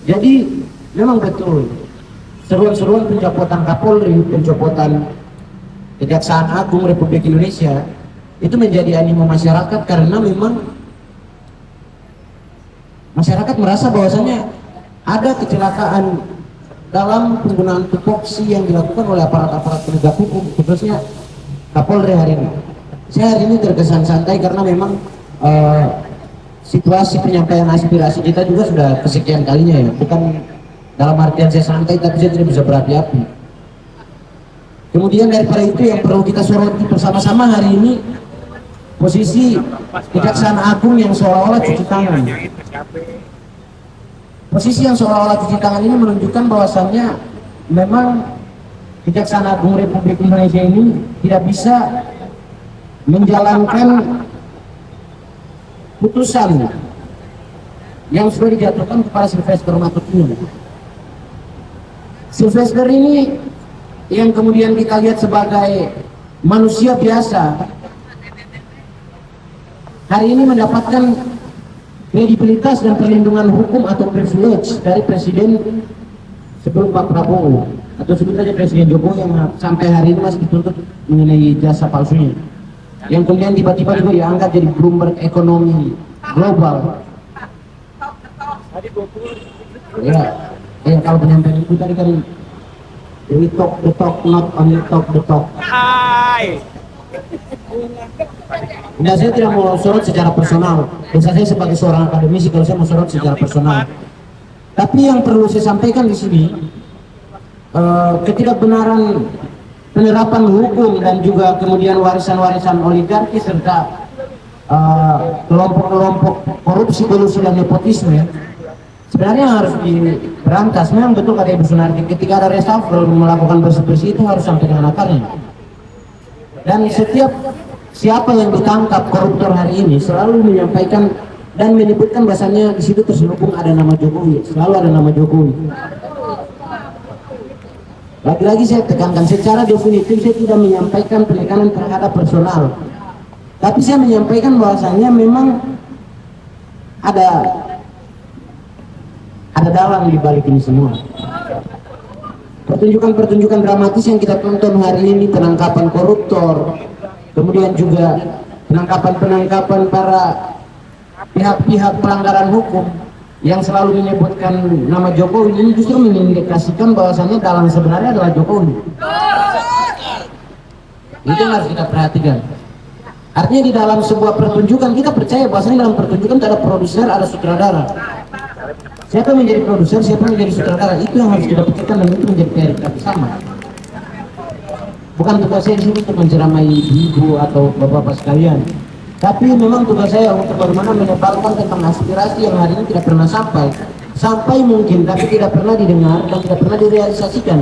Jadi memang betul seruan-seruan pencopotan Kapolri, pencopotan Kejaksaan Agung Republik Indonesia itu menjadi animo masyarakat karena memang masyarakat merasa bahwasanya ada kecelakaan dalam penggunaan tupoksi yang dilakukan oleh aparat-aparat penegak hukum, khususnya Kapolri hari ini. Saya hari ini terkesan santai karena memang situasi penyampaian aspirasi kita juga sudah kesekian kalinya ya, bukan dalam artian saya santai tapi saya tidak bisa berapi-api. Kemudian daripada itu yang perlu kita soroti bersama-sama hari ini, posisi Kejaksaan Agung yang seolah-olah cuci tangan. Posisi yang seolah-olah cuci tangan ini menunjukkan bahwasannya memang Kejaksaan Agung Republik Indonesia ini tidak bisa menjalankan putusan yang sudah dijatuhkan kepada Sylvester Matutina. Sylvester ini yang kemudian kita lihat sebagai manusia biasa, hari ini mendapatkan kredibilitas dan perlindungan hukum atau privilege dari Presiden sebelum Pak Prabowo, atau sebut saja Presiden Jokowi yang sampai hari ini masih dituntut mengenai jasa palsunya, yang kemudian tiba-tiba juga diangkat jadi Bloomberg ekonomi global. Ya, kalau penyampaian itu tadi kan we talk the talk, not only talk the talk. Nah, saya tidak mau sorot secara personal. Biasa saya sebagai seorang akademisi kalau saya mau sorot secara personal. Tapi yang perlu saya sampaikan di sini, ketidakbenaran penerapan hukum dan juga kemudian warisan-warisan oligarki serta kelompok-kelompok korupsi, kolusi dan nepotisme sebenarnya harus diberantas. Memang betul kata Ibu Sunardi, ketika ada reshuffle melakukan bersih-bersih itu harus sampai dengan akarnya. Dan setiap siapa yang ditangkap koruptor hari ini selalu menyampaikan dan menyebutkan bahasanya di situ terselubung ada nama Jokowi, selalu ada nama Jokowi. Lagi-lagi saya tekankan secara definitif saya tidak menyampaikan penekanan terhadap personal, tapi saya menyampaikan bahwasanya memang ada dalang di balik ini semua. Pertunjukan-pertunjukan dramatis yang kita tonton hari ini, penangkapan koruptor, kemudian juga penangkapan para pihak-pihak pelanggaran hukum yang selalu menyebutkan nama Jokowi, ini justru mengindikasikan bahwasannya dalang sebenarnya adalah Jokowi. Itu yang harus kita perhatikan. Artinya di dalam sebuah pertunjukan kita percaya bahwasanya dalam pertunjukan ada produser, ada sutradara. Siapa yang menjadi produser, siapa yang menjadi sutradara, itu yang harus kita pikirkan dan itu menjadi PR kita bersama. Bukan tugas saya di sini untuk menceramai ibu atau bapak-bapak sekalian, tapi memang tugas saya untuk bagaimana menyebarkan tentang aspirasi yang hari ini tidak pernah sampai mungkin, tapi tidak pernah didengar dan tidak pernah direalisasikan.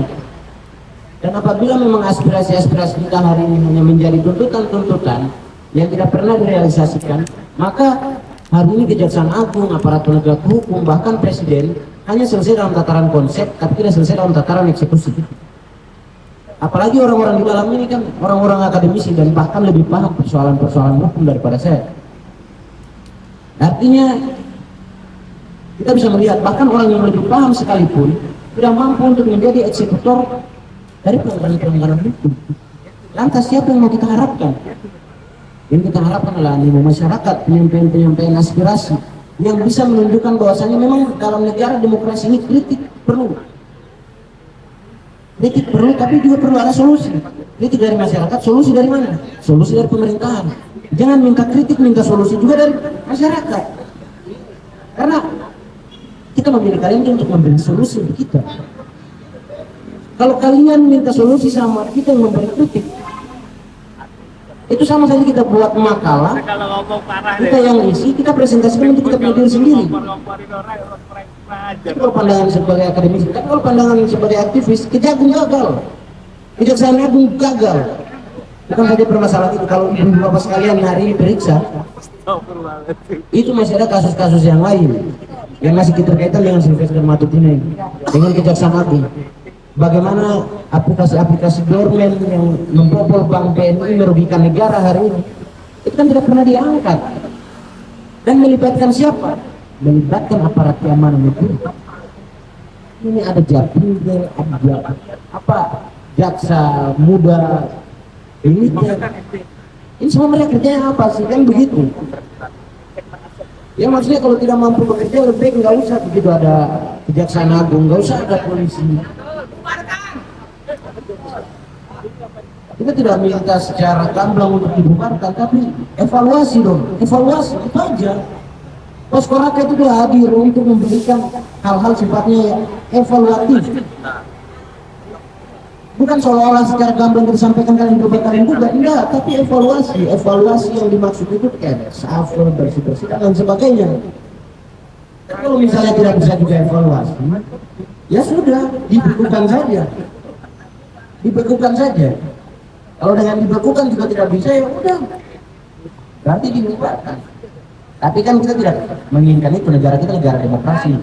Dan apabila memang aspirasi-aspirasi kita hari ini hanya menjadi tuntutan-tuntutan yang tidak pernah direalisasikan, maka hari ini Kejaksaan Agung, aparat penegak hukum, bahkan Presiden hanya selesai dalam tataran konsep, tapi tidak selesai dalam tataran eksekusi. Apalagi orang-orang di dalam ini kan orang-orang akademisi dan bahkan lebih paham persoalan-persoalan hukum daripada saya. Artinya kita bisa melihat bahkan orang yang lebih paham sekalipun tidak mampu untuk menjadi eksekutor dari pelanggaran hukum. Lantas siapa yang mau kita harapkan? Yang kita harapkan adalah animo masyarakat, penyampaian aspirasi yang bisa menunjukkan bahwasanya memang dalam negara demokrasi ini kritik perlu, tapi juga perlu ada solusi. Kritik dari masyarakat, solusi dari mana? Solusi dari pemerintahan. Jangan minta kritik, minta solusi juga dari masyarakat. Karena kita memilih kalian untuk memberi solusi untuk kita. Kalau kalian minta solusi sama kita yang memberi kritik, itu sama saja kita buat makalah, kita yang isi, kita presentasikan untuk kita pelajari sendiri. Tapi kalau pandangan sebagai akademisi, tapi kalau pandangan sebagai aktivis, Kejagung gagal, Kejaksaan Agung gagal. Bukan saja permasalahan itu, kalau ibu bapak sekalian hari ini periksa, itu masih ada kasus-kasus yang lain yang masih keterkaitan dengan Sylvester Matutina ini, dengan Kejaksaan Agung. Bagaimana aplikasi-aplikasi dormen yang membobol bank BNI merugikan negara hari ini, itu kan tidak pernah diangkat. Dan melibatkan siapa? Melibatkan aparat keamanan negeri. Ini ada Jakpro, ada apa, jaksa muda, ini semua mereka kerjanya apa sih, kan begitu. Ya maksudnya kalau tidak mampu bekerja lebih baik nggak usah begitu ada kejaksaan agung, nggak usah ada polisi. Kita tidak minta secara gamblang untuk dibubarkan, tapi evaluasi dong, evaluasi itu aja. Pos Koraka itu dia hadir untuk memberikan hal-hal sifatnya ya, evaluatif. Bukan seolah-olah secara gamblang disampaikan kalian kalian juga, enggak, tapi evaluasi yang dimaksud itu kayak reshuffle, bersih-bersih dan sebagainya. Dan kalau misalnya tidak bisa juga evaluasi, ya sudah, dibekukan saja. Kalau dengan dibekukan juga tidak bisa, ya udah, berarti dibubarkan. Tapi kan kita tidak menginginkan itu, negara kita negara demokrasi.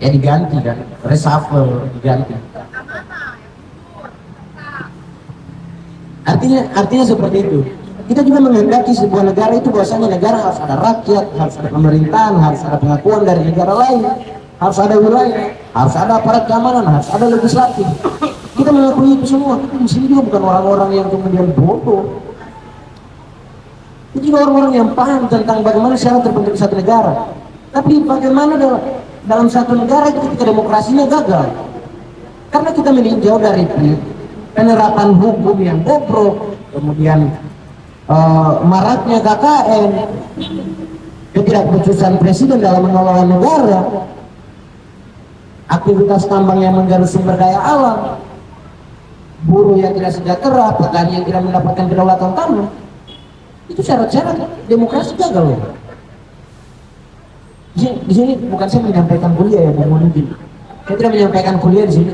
Ya diganti kan, reshuffle diganti. Artinya seperti itu. Kita juga menghendaki sebuah negara itu bahwasanya negara harus ada rakyat, harus ada pemerintahan, harus ada pengakuan dari negara lain, harus ada wilayah, harus ada aparat keamanan, harus ada legislatif. Kita mengakui itu semua. Kita di sini juga bukan orang-orang yang kemudian bodoh. Itu juga orang-orang yang paham tentang bagaimana syarat terbentuk satu negara. Tapi bagaimana dalam satu negara itu ketika demokrasinya gagal. Karena kita meninjau dari penerapan hukum yang bobrok, kemudian maraknya KKN, ketidakbecusan presiden dalam mengelola negara, aktivitas tambang yang mengganggu sumber daya alam, buruh yang tidak sejahtera, petani yang tidak mendapatkan kedaulatan tanah. Itu syarat-syarat demokrasi gagal. Di sini bukan saya menyampaikan kuliah ya, mungkin saya tidak menyampaikan kuliah di sini.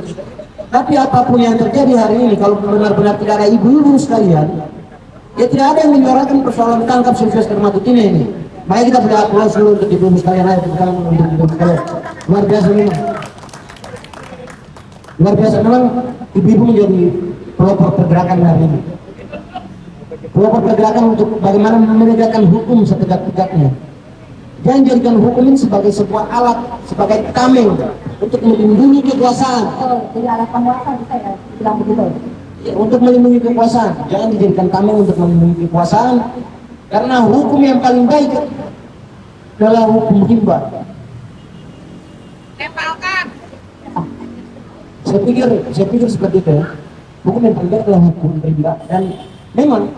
Tapi apapun yang terjadi hari ini, kalau benar-benar tidak ada ibu-ibu sekalian, ya tidak ada yang menyuarakan persoalan tangkap Sylvester Matutina ini. Mari kita beri aplaus dulu untuk ibu-ibu sekalian, untuk ibu-ibu sekalian. Luar biasa memang. Luar biasa memang, ibu-ibu menjadi pelopor pergerakan hari ini. Pelopor pergerakan untuk bagaimana menegakkan hukum setegak-tegaknya. Jangan jadikan hukum ini sebagai sebuah alat, sebagai tameng untuk melindungi kekuasaan. Jadi alat penguasa bisa ya, bilang begitu. Ya, untuk melindungi kekuasaan, jangan dijadikan tameng untuk melindungi kekuasaan. Karena hukum yang paling baik adalah hukum rimba. Saya pikir seperti itu ya. Hukum yang paling baik adalah hukum rimba, dan memang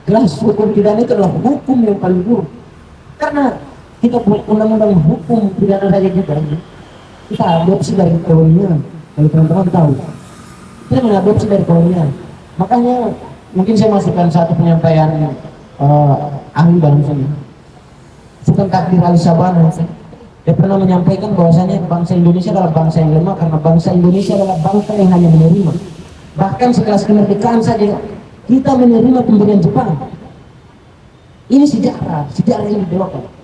jelas hukum pidana itu adalah hukum yang paling buruk. Karena kita buat undang-undang hukum pidana saja kita adopsi dari kolonial. Kalau teman-teman tahu, kita mengadopsi dari kolonial. Makanya mungkin saya masukkan satu penyampaian ahli dalam sini, Sultan Takdir Ali Sabana. Dia pernah menyampaikan bahwasanya bangsa Indonesia adalah bangsa yang lemah karena bangsa Indonesia adalah bangsa yang hanya menerima. Bahkan sekelas kemerdekaan saja kita menerima pemberian Jepang. Ini sejarah yang dibawakan.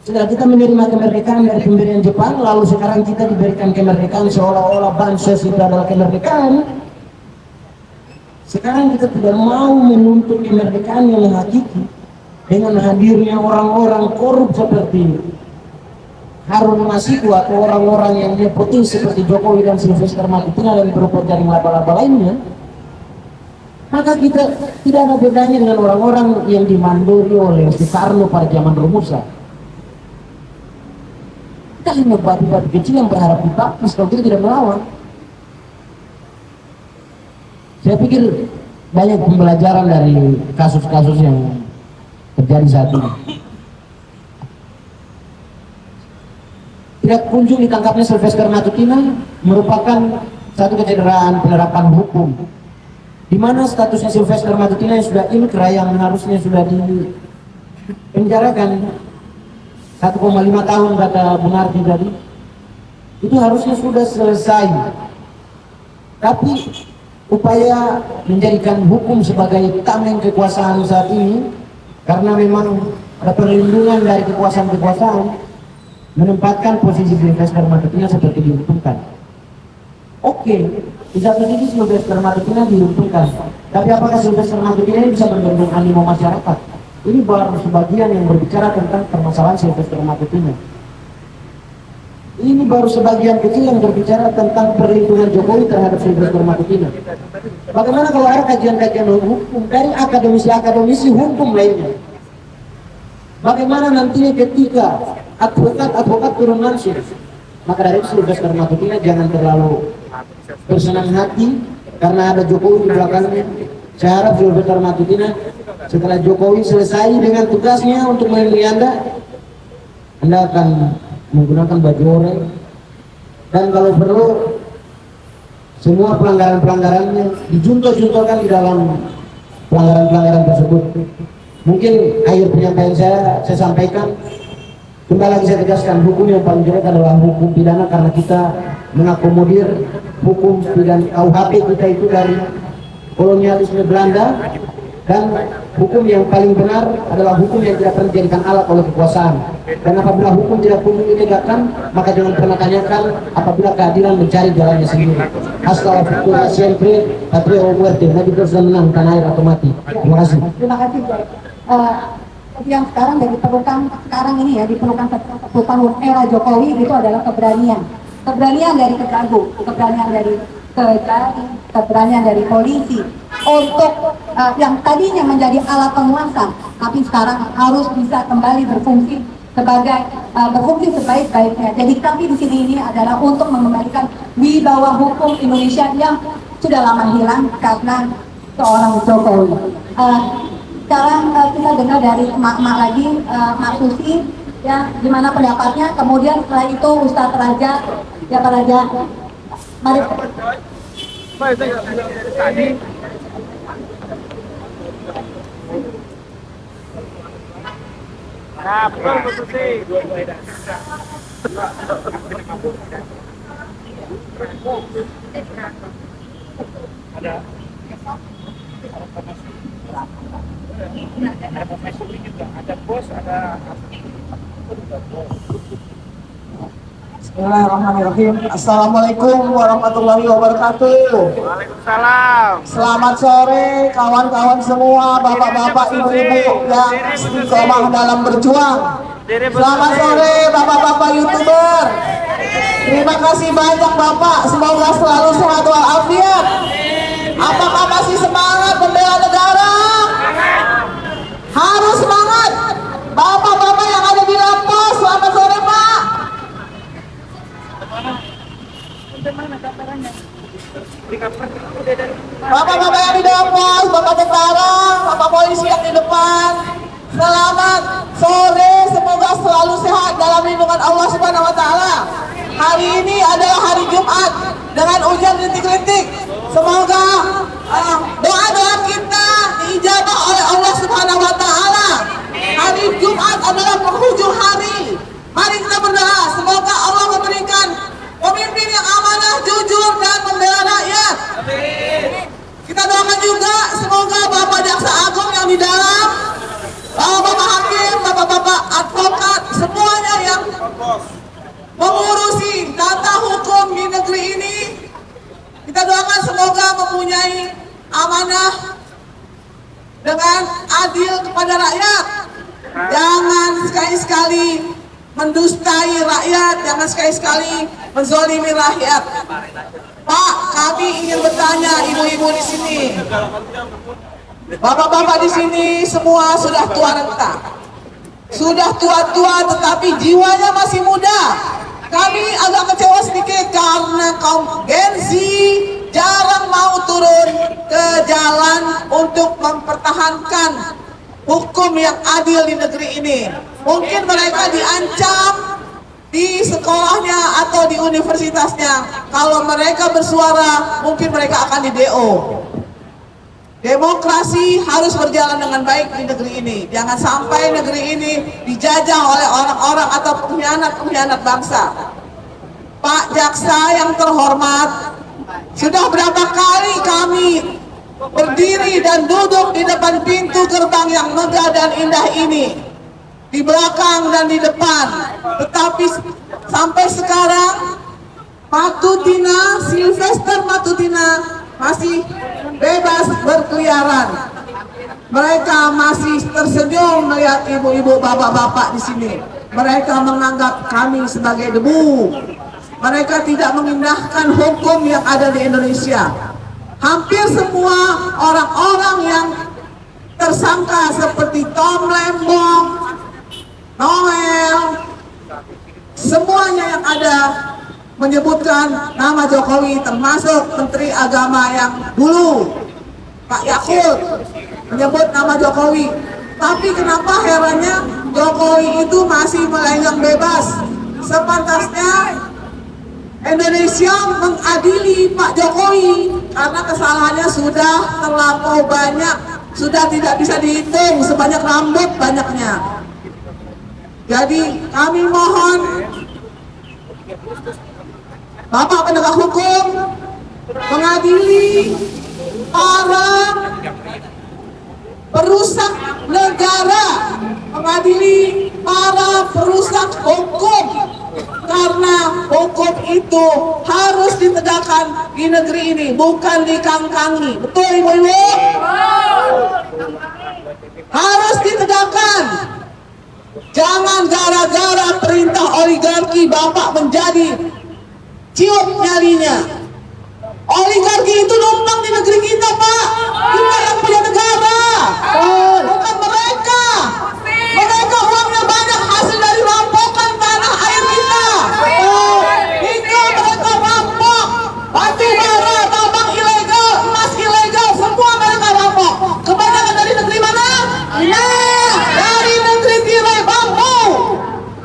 Setelah kita menerima kemerdekaan dari pemberian Jepang, lalu sekarang kita diberikan kemerdekaan seolah-olah bansos itu adalah kemerdekaan. Sekarang kita tidak mau menuntut kemerdekaan yang hakiki dengan hadirnya orang-orang korup seperti Harun Masiku atau orang-orang yang nepotis seperti Jokowi dan Sylvester Matutina dan berupa jaring laba-laba lainnya. Maka kita tidak ada bedanya dengan orang-orang yang dimandori oleh Soekarno pada zaman Rumusa. Kita hanya batu-batu kecil yang berharap dibaptis kalau kita tidak melawan. Saya pikir banyak pembelajaran dari kasus-kasus yang terjadi saat ini. Tidak kunjung ditangkapnya Sylvester Matutina merupakan satu kecederaan penerapan hukum, di mana statusnya Sylvester Matutina yang sudah inkrah, yang harusnya sudah dipenjarakan 1,5 tahun kata Bunardi tadi, itu harusnya sudah selesai. Tapi upaya menjadikan hukum sebagai tameng kekuasaan saat ini, karena memang ada perlindungan dari kekuasaan-kekuasaan, menempatkan posisi Sylvester Matutina seperti diuntungkan. Oke, di satu sisi Sylvester Matutina diuntungkan, tapi apakah Sylvester Matutina ini bisa membendung animo masyarakat? Ini baru sebagian yang berbicara tentang permasalahan Sylvester Matutina. Ini baru sebagian kecil yang berbicara tentang perlindungan Jokowi terhadap Sylvester Matutina. Bagaimana kalau ada kajian-kajian hukum dari akademisi-akademisi hukum lainnya? Bagaimana nantinya ketika advokat turun langsung? Maka dari itu Sylvester Matutina jangan terlalu bersenang hati karena ada Jokowi di belakangnya. Saya harap Sylvester Matutina setelah Jokowi selesai dengan tugasnya untuk melindungi Anda akan menggunakan baju oranye, dan kalau perlu semua pelanggaran-pelanggarannya dijunto-juntokan di dalam pelanggaran-pelanggaran tersebut. Mungkin akhir penyampaian saya sampaikan kembali lagi, saya tegaskan hukum yang paling jelek adalah hukum pidana, karena kita mengakomodir hukum pidana KUHP kita itu dari kolonialisme Belanda, dan hukum yang paling benar adalah hukum yang tidak pernah dijadikan alat oleh kekuasaan. Dan apabila hukum tidak kunjung ditegakkan, maka jangan pernah tanyakan apabila keadilan mencari jalannya sendiri. Hasta la futura siempre, patria o muerte. Nabi sudah menang, tanah air atau mati. Terima kasih. Terima kasih, Jay. Yang sekarang yang diperlukan sekarang ini ya, diperlukan era Jokowi itu adalah keberanian. Keberanian dari Kejagung, keberanian dari Kejari, keberanian dari polisi untuk yang tadinya menjadi alat penguasa, tapi sekarang harus bisa kembali berfungsi sebagai berfungsi sebaik-baiknya. Jadi kami di sini ini adalah untuk mengembalikan wibawa hukum Indonesia yang sudah lama hilang karena seorang Jokowi. Sekarang kita dengar dari emak-emak lagi, Mak Susi, ya, gimana pendapatnya. Kemudian setelah itu Ustadz Raja, ya Pak Raja, mari. Bismillahirrahmanirrahim. Assalamualaikum warahmatullahi wabarakatuh. Waalaikumsalam. Selamat sore kawan-kawan semua, bapak-bapak, ibu-ibu yang istiqomah dalam berjuang. Selamat sore bapak-bapak YouTuber. Terima kasih banyak Bapak, semoga selalu sehat walafiat. Apakah masih semangat membela negara? Harus semangat. Bapak-bapak yang ada di lapas, selamat sore Pak. Bapak-bapak yang di dalam pos, bapak tentara, bapak polisi yang di depan, selamat sore, semoga selalu sehat dalam lindungan Allah Subhanahu wa Ta'ala. Hari ini adalah hari Jumat dengan hujan rintik-rintik. Semoga doa-doa kita diijabah oleh Allah Subhanahu wa Ta'ala. Hari Jumat adalah penghujung hari. Mari kita berdoa, semoga Allah memberikan pemimpin yang amanah, jujur, dan membela rakyat. Kita doakan juga semoga Bapak Jaksa Agung yang di dalam, Bapak Hakim, Bapak-bapak advokat, semuanya yang mengurusi tata hukum di negeri ini, kita doakan semoga mempunyai amanah dengan adil kepada rakyat. Jangan sekali-sekali mendustai rakyat, jangan sekali-sekali menzolimi rakyat. Pak, kami ingin bertanya ibu-ibu di sini, bapak-bapak di sini semua sudah tua renta, sudah tua-tua tetapi jiwanya masih muda. Kami agak kecewa sedikit karena kaum Gen Z jarang mau turun ke jalan untuk mempertahankan hukum yang adil di negeri ini. Mungkin mereka diancam di sekolahnya atau di universitasnya. Kalau mereka bersuara, mungkin mereka akan di-DO. Demokrasi harus berjalan dengan baik di negeri ini. Jangan sampai negeri ini dijajah oleh orang-orang atau pengkhianat-pengkhianat bangsa. Pak Jaksa yang terhormat, sudah berapa kali kami berdiri dan duduk di depan pintu gerbang yang megah dan indah ini, di belakang dan di depan, tetapi sampai sekarang Sylvester Matutina masih bebas berkeliaran. Mereka masih tersenyum melihat ibu-ibu, bapak-bapak di sini. Mereka menganggap kami sebagai debu. Mereka tidak mengindahkan hukum yang ada di Indonesia. Hampir semua orang-orang yang tersangka seperti Tom Lembong, Noel, semuanya yang ada menyebutkan nama Jokowi, termasuk Menteri Agama yang dulu, Pak Yakut, menyebut nama Jokowi. Tapi kenapa herannya Jokowi itu masih melenggang bebas? Sepantasnya Indonesia mengadili Pak Jokowi karena kesalahannya sudah terlampau banyak, sudah tidak bisa dihitung sebanyak rambut banyaknya. Jadi kami mohon Bapak penegak hukum mengadili para perusak negara, mengadili para perusak hukum, karena hukum itu harus ditegakkan di negeri ini, bukan dikangkangi. Betul Ibu-ibu? Harus ditegakkan. Jangan gara-gara perintah oligarki Bapak menjadi ciut nyalinya. Oligarki itu numpang di negeri kita, Pak. Kita yang punya negara, bukan mereka. Mereka uangnya banyak hasil dari rampokan tanah air kita. Itu mereka rampok, batu bara, tambang ilegal, emas ilegal, semua mereka rampok. Kebanyakan dari negeri mana? Nah, dari negeri tirai bambu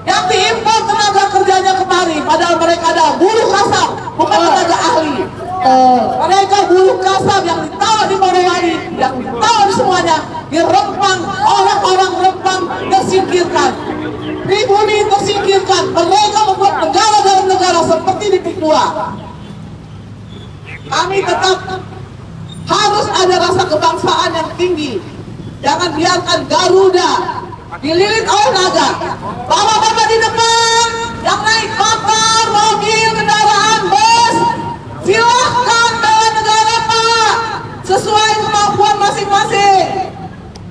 yang diimpor tenaga kerjanya kemari. Padahal mereka ada buruh kasar, bukan tenaga ahli. Mereka buruh kasar yang ditaruh di Morowali, yang ditaruh di semuanya, di Rempang, orang-orang Rempang tersingkirkan, pribumi tersingkirkan. Mereka membuat negara dalam negara seperti di PIK 2. Kami tetap harus ada rasa kebangsaan yang tinggi. Jangan biarkan Garuda dililit oleh naga. Bapak-bapak di depan yang naik motor, mobil, kendaraan, bus, silahkan bela negara, Pak, sesuai kemampuan masing-masing.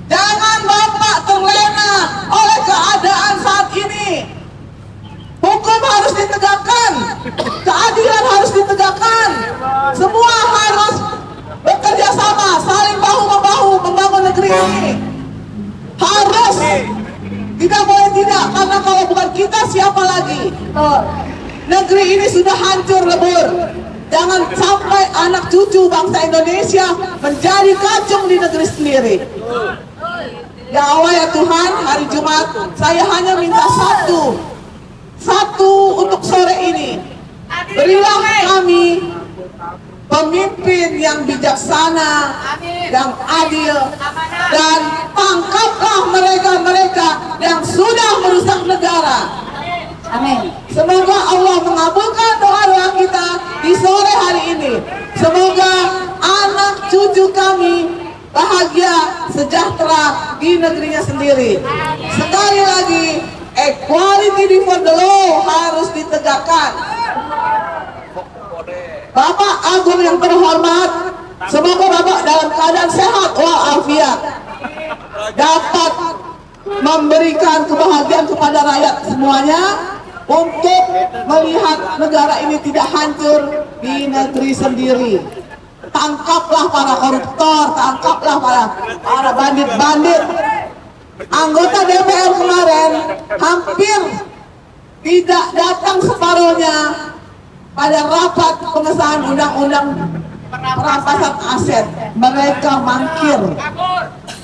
Jangan Bapak terlena oleh keadaan saat ini. Hukum harus ditegakkan, keadilan harus ditegakkan. Semua harus bekerja sama, saling bahu-membahu membangun negeri ini. Harus, tidak boleh tidak, karena kalau bukan kita siapa lagi? Negeri ini sudah hancur lebur. Jangan sampai anak cucu bangsa Indonesia menjadi kacung di negeri sendiri. Ya Allah ya Tuhan, hari Jumat saya hanya minta satu untuk sore ini. Berilah kami pemimpin yang bijaksana, yang adil, dan tangkaplah mereka-mereka yang sudah merusak negara. Amin. Semoga Allah mengabulkan doa-doa kita di sore hari ini. Semoga anak cucu kami bahagia, sejahtera di negerinya sendiri. Sekali lagi, equality before the law harus ditegakkan. Bapak Agung yang terhormat, semoga Bapak dalam keadaan sehat walafiat, dapat memberikan kebahagiaan kepada rakyat semuanya untuk melihat negara ini tidak hancur di negeri sendiri. Tangkaplah para koruptor, tangkaplah para bandit-bandit. Anggota DPR kemarin hampir tidak datang separuhnya pada rapat pengesahan undang-undang perampasan aset. Mereka mangkir.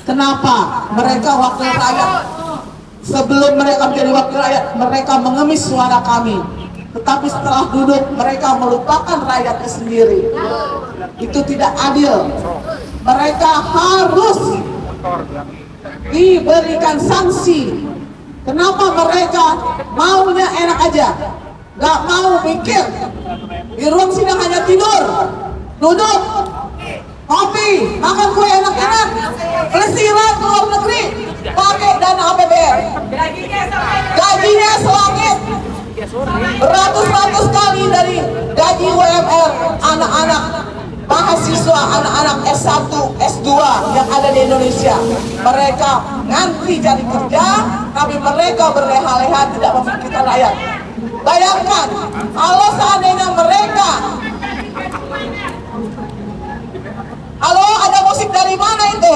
Kenapa? Mereka wakil rakyat. Sebelum mereka menjadi wakil rakyat, mereka mengemis suara kami. Tetapi setelah duduk, mereka melupakan rakyatnya sendiri. Itu tidak adil. Mereka harus diberikan sanksi. Kenapa mereka maunya enak aja, gak mau mikir? Di ruang sidang hanya tidur, duduk, kopi, makan kue enak-enak, pelesiran ke luar negeri, pakai dana APBN. Gajinya selangit, beratus-ratus kali dari gaji UMR anak-anak mahasiswa, anak-anak S1, S2 yang ada di Indonesia. Mereka ngantri cari kerja, tapi mereka berleha-leha tidak memikirkan rakyat. Bayangkan, kalau seandainya mereka, halo, ada musik dari mana itu?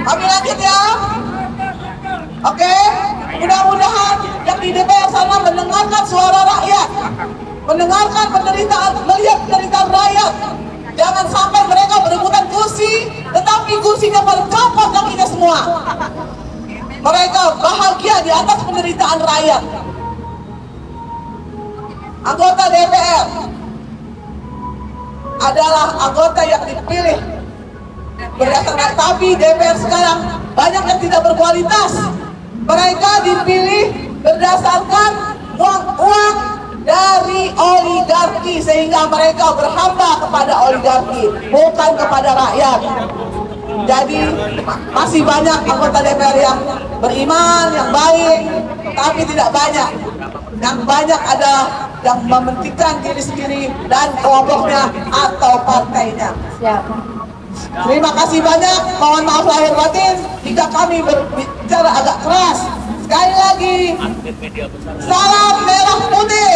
Kami lanjut ya. Oke, mudah-mudahan yang di DPR sana mendengarkan suara rakyat, mendengarkan penderitaan, melihat penderitaan rakyat. Jangan sampai mereka berebutan kursi, tetapi kursinya bercopot kakinya semua. Mereka bahagia di atas penderitaan rakyat. Anggota DPR adalah anggota yang dipilih berdasarkan, tapi DPR sekarang banyak yang tidak berkualitas. Mereka dipilih berdasarkan uang dari oligarki, sehingga mereka berhamba kepada oligarki, bukan kepada rakyat. Jadi masih banyak anggota DPR yang beriman, yang baik, tapi tidak banyak. Yang banyak adalah yang mementingkan diri sendiri dan kelompoknya atau partainya. Terima kasih banyak, mohon maaf lahir batin jika kami berbicara agak keras. Sekali lagi, salam merah putih,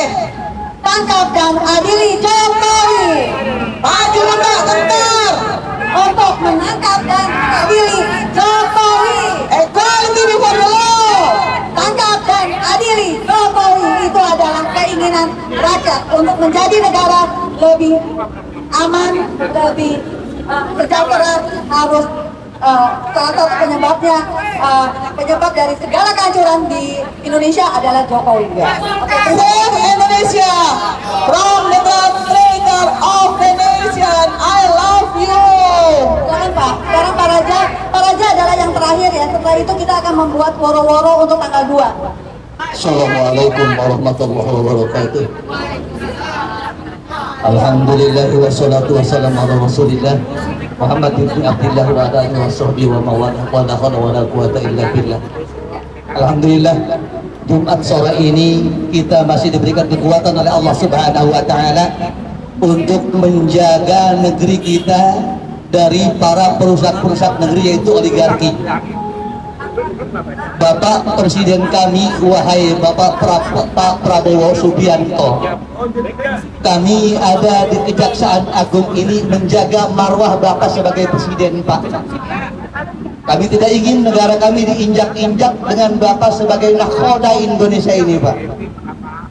Tangkap dan adili Jokowi. maju mundur gentar, Untuk menangkap dan adili Jokowi. equality before the law. Tangkap dan adili Jokowi. Itu adalah keinginan rakyat untuk menjadi negara lebih aman, lebih sejahtera. Harus salah satu penyebabnya, penyebab dari segala kehancuran di Indonesia adalah Jokowi. Save Indonesia from the translator of the nation. I love you. Silakan Pak. Sekarang Pak Raja adalah yang terakhir ya. Setelah itu kita akan membuat woro-woro untuk tanggal 2. Assalamualaikum warahmatullahi wabarakatuh. Alhamdulillah wassalatu wassalamu ala Rasulillah Muhammad bin Abdullah wa ala alihi washabbihi wa mawalah wa la hawla wa la quwata illa billah. Alhamdulillah, Jumat sore ini kita masih diberikan kekuatan oleh Allah Subhanahu wa taala untuk menjaga negeri kita dari para perusak-perusak negeri, yaitu oligarki. Bapak Presiden kami, wahai Bapak Pak Prabowo Subianto, kami ada di Kejaksaan Agung ini menjaga marwah Bapak sebagai Presiden, Pak. Kami tidak ingin negara kami diinjak-injak dengan Bapak sebagai nakhoda Indonesia ini, Pak.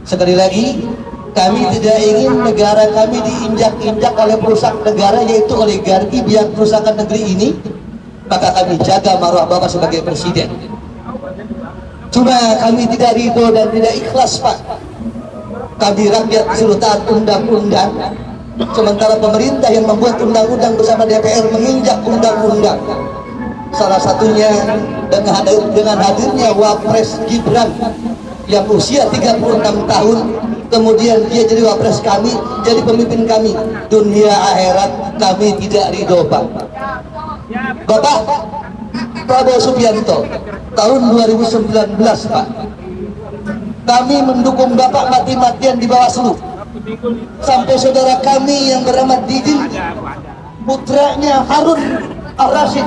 Sekali lagi, kami tidak ingin negara kami diinjak-injak oleh perusak negara, yaitu oligarki, biar kerusakan negeri ini. Maka kami jaga marwah Bapak sebagai Presiden. Cuma kami tidak ridho dan tidak ikhlas, Pak. Kami rakyat disuruh taat undang-undang, sementara pemerintah yang membuat undang-undang bersama DPR menginjak undang-undang. Salah satunya dengan hadirnya Wapres Gibran yang usia 36 tahun, kemudian dia jadi Wapres kami, jadi pemimpin kami. Dunia akhirat kami tidak ridho, Pak. Bapak Prabowo Subianto, tahun 2019, Pak, kami mendukung Bapak mati-matian di Bawaslu. Sampai saudara kami yang bernama Didin, putranya Harun Al-Rashid,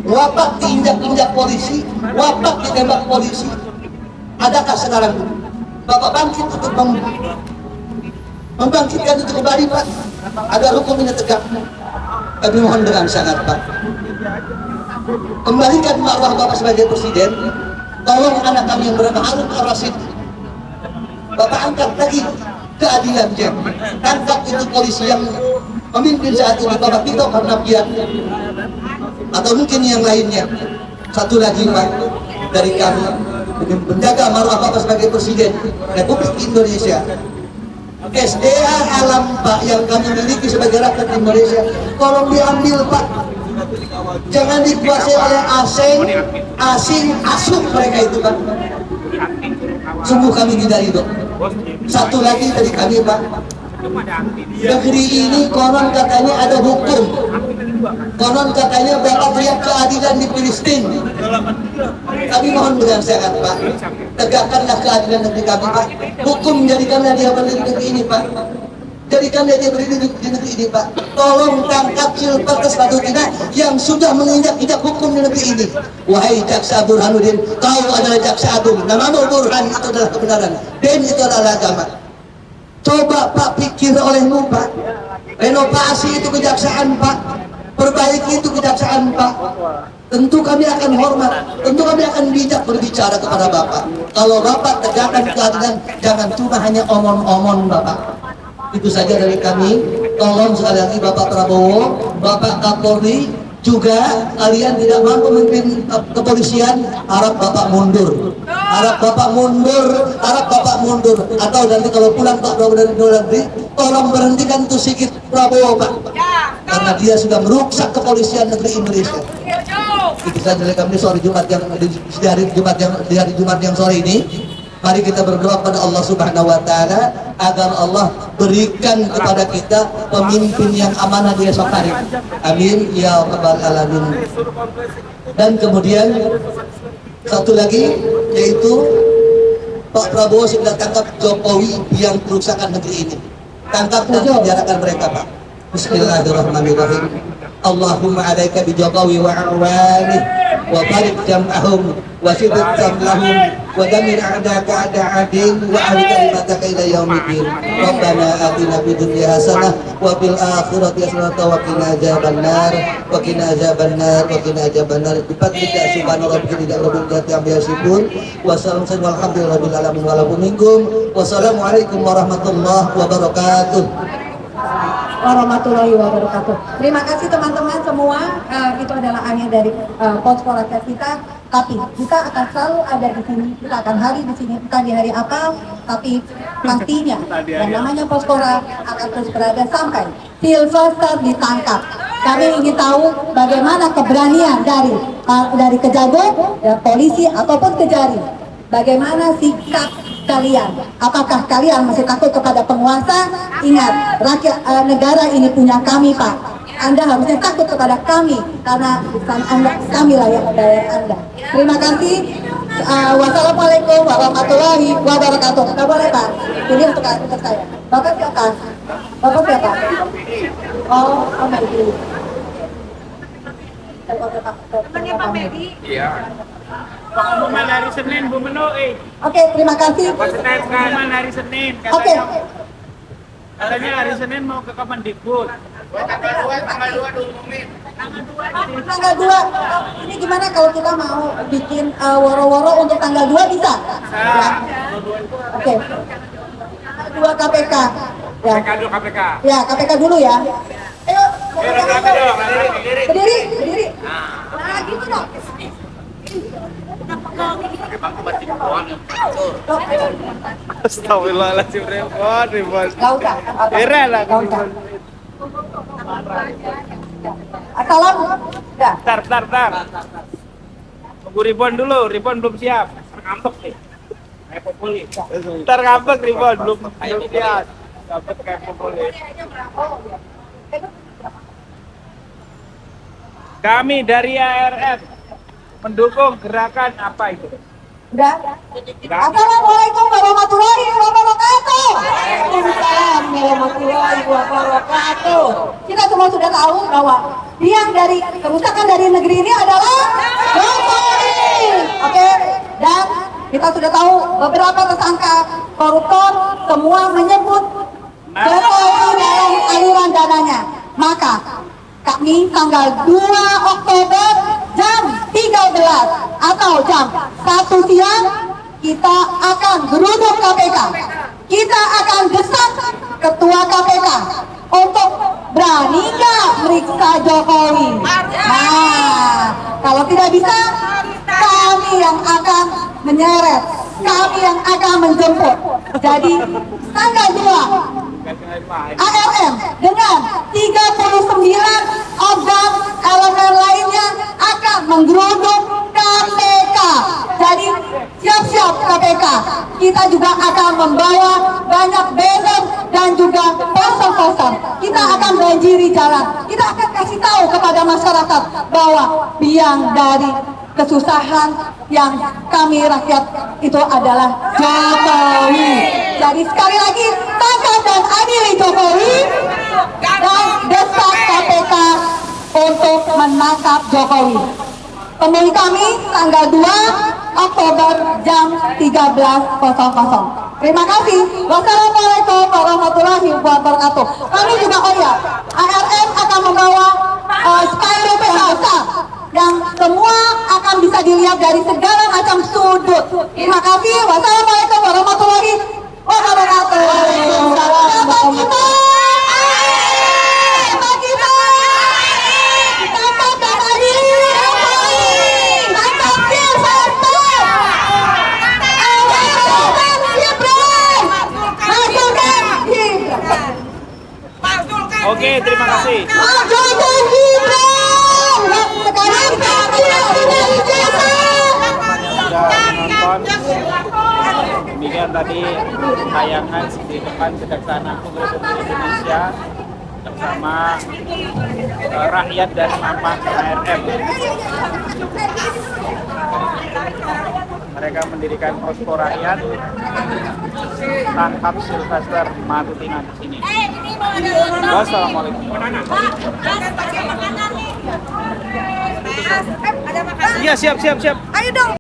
wafat diinjak-injak polisi, wafat ditembak polisi. Adakah sekarang Bapak bangkit untuk membangkitkan itu kembali, Pak, agar hukum ini tegak? Kami mohon dengan sangat, Pak, kembalikan marwah Bapak sebagai Presiden. Tolong anak kami yang bernama Harun Al-Rashid, Bapak angkat lagi keadilannya. Tangkap itu polisi yang memimpin saat ini, Bapak Tito Karnavian, atau mungkin yang lainnya. Satu lagi, Pak, dari kami menjaga marwah Bapak sebagai Presiden Republik Indonesia. SDA alam, Pak, yang kami miliki sebagai rakyat Indonesia, tolong diambil, Pak. Jangan dikuasai oleh asing asuh mereka itu, Pak. Sungguh kami tidak ridho. Satu lagi dari kami, Pak, negeri ini konon katanya ada hukum, konon katanya Bapak teriak keadilan di Filistin. Kami mohon dengan sangat, Pak, tegakkanlah keadilan negeri kami, Pak. Hukum menjadikanlah dia berdiri negeri ini, Pak. Jadikan dia berdiri di negeri ini, Pak. Tolong tangkap Silvertes Batutina yang sudah menginjak-injak hukum di negeri ini. Wahai Jaksa Burhanuddin, kau adalah Jaksa Agung. Namamu Burhan, itu adalah kebenaran. Dan itu adalah agama. Coba Pak pikir olehmu, Pak. Renovasi itu kejaksaan, Pak. Perbaiki itu kejaksaan, Pak. Tentu kami akan hormat, tentu kami akan bijak berbicara kepada Bapak. Kalau Bapak tegakkan keadilan, jangan cuma hanya omong-omong, Bapak. Itu saja dari kami. Tolong sekali lagi Bapak Prabowo, Bapak Kapolri, juga kalian tidak mampu memimpin kepolisian, harap Bapak mundur. Harap Bapak mundur, harap Bapak mundur. Atau nanti kalau pulang Pak Prabowo dari luar negeri, tolong berhentikan itu Sigit Prabowo, Pak. Karena dia sudah merusak kepolisian negeri Indonesia. Itu saja dari kami sore Jumat yang di hari Jumat yang sore ini. Mari kita berdoa pada Allah Subhanahu wa taala agar Allah berikan kepada kita pemimpin yang amanah di esok hari. Amin ya rabbal alamin. Dan kemudian satu lagi yaitu Pak Prabowo sudah tangkap Jokowi yang kerusakan negeri ini. Tangkap dan penjarakan mereka, Pak. Bismillahirrahmanirrahim. Allahumma alaika bi Jokowi wa awani wa barik jam'ahum wa sidq tamlahum wa damir a'daka a'da'adin wa ahli kalimataka ila yaumiddin. Rabbana atina fid dunya hasanah wa fil akhirati hasanah wa qina adzabannar wa qina adzabannar wa qina adzabannar. Bi fadlika subhana rabbika rabbil izzati amma yasifun wa salamun alhamdulillahi alamin wa lakum minkum. Wassalamualaikum warahmatullahi wabarakatuh. Warahmatullahi wabarakatuh. Terima kasih teman-teman semua. Itu adalah akhir dari posko rakyat kita. Tapi kita akan selalu ada di sini. Kita akan hari di sini. Bukan di hari apa, tapi pastinya yang namanya Poskora akan terus berada sampai Silvertes ditangkap. Kami ingin tahu bagaimana keberanian dari Kejagung, polisi ataupun Kejari. Bagaimana sikap kalian? Apakah kalian masih takut kepada penguasa? Ingat, rakyat negara ini punya kami, Pak. Anda harusnya takut kepada kami karena kamilah yang membayar Anda. Terima kasih. Wassalamualaikum warahmatullahi wabarakatuh. Tidak boleh, Pak. Ini untuk saya. Bapak siapa? Bapak siapa? Oh, Pak Medi. Temannya Pak Medi. Iya. Pengumuman hari Senin, Bu Meno. Oke, terima kasih. Pengumuman hari Senin. Oke. Katanya hari Senin mau ke Kemendikbud. Tanggal 2 diumumin. Tanggal 2. Ini gimana kalau kita mau bikin woro-woro untuk tanggal 2 bisa? Ya. Oke. 2 KPK. Ya. KPK dulu, KPK. Ya, KPK dulu ya. Ayo, berdiri. Nah, gitu dong. Astagfirullahaladzim, repot. Gak usah. Kira lah. Gak usah. Assalam. Ya. Tar. Tunggu Ribon dulu, Ribon belum siap. Ngambek nih. Kayak populi. Ntar ngambek Ribon, belum siap. Ngambek kayak populi. Kami dari ARF mendukung gerakan apa itu? Udah? Assalamualaikum warahmatullahi wabarakatuh. Waalaikumsalam warahmatullahi wabarakatuh. Kita semua sudah tahu bahwa biang dari kerusakan dari negeri ini adalah Jokowi. Oke? Dan kita sudah tahu beberapa tersangka koruptor semua menyebut Jokowi dalam aliran dananya. Maka kami tanggal 2 Oktober jam 13 atau jam 1 siang kita akan geruduk KPK. Kita akan desak Ketua KPK untuk berani nggak meriksa Jokowi. Nah, kalau tidak bisa, kami yang akan menyeret, kami yang akan menjemput. Jadi tanggal 2 ARM dengan 39 organ elemen lainnya akan menggeruduk KPK. Jadi siap-siap KPK. Kita juga akan membawa banyak banner dan juga poster-poster. Kita akan banjiri jalan. Kita akan kasih tahu kepada masyarakat bahwa biang dari kesusahan yang kami rakyat itu adalah Jokowi. Jadi sekali lagi tangkap dan adili Jokowi dan desak KPK untuk menangkap Jokowi. Temui kami tanggal 2 Oktober jam 13.00. Terima kasih. Wassalamualaikum warahmatullahi wabarakatuh. Kami juga ARM akan membawa spanduk PHK yang semua akan bisa dilihat dari segala macam sudut. Terima kasih. Wassalamualaikum warahmatullahi wabarakatuh. Bapak kita, Bapak kita, tangkap dan adili Jokowi, tangkap Silvester, masukkan Gibran, masukkan Gibran, Oke, terima kasih. masukkan Gibran. Sekarang kita sudah ijazah. Sudah menonton. Demikian tadi tayangan di depan Kejaksaan Agung Republik Indonesia bersama rakyat dan Mapan ARM. Mereka mendirikan posko rakyat tangkap Silvester Matutina di sini. Wassalamualaikum. Iya, siap. Ayo dong.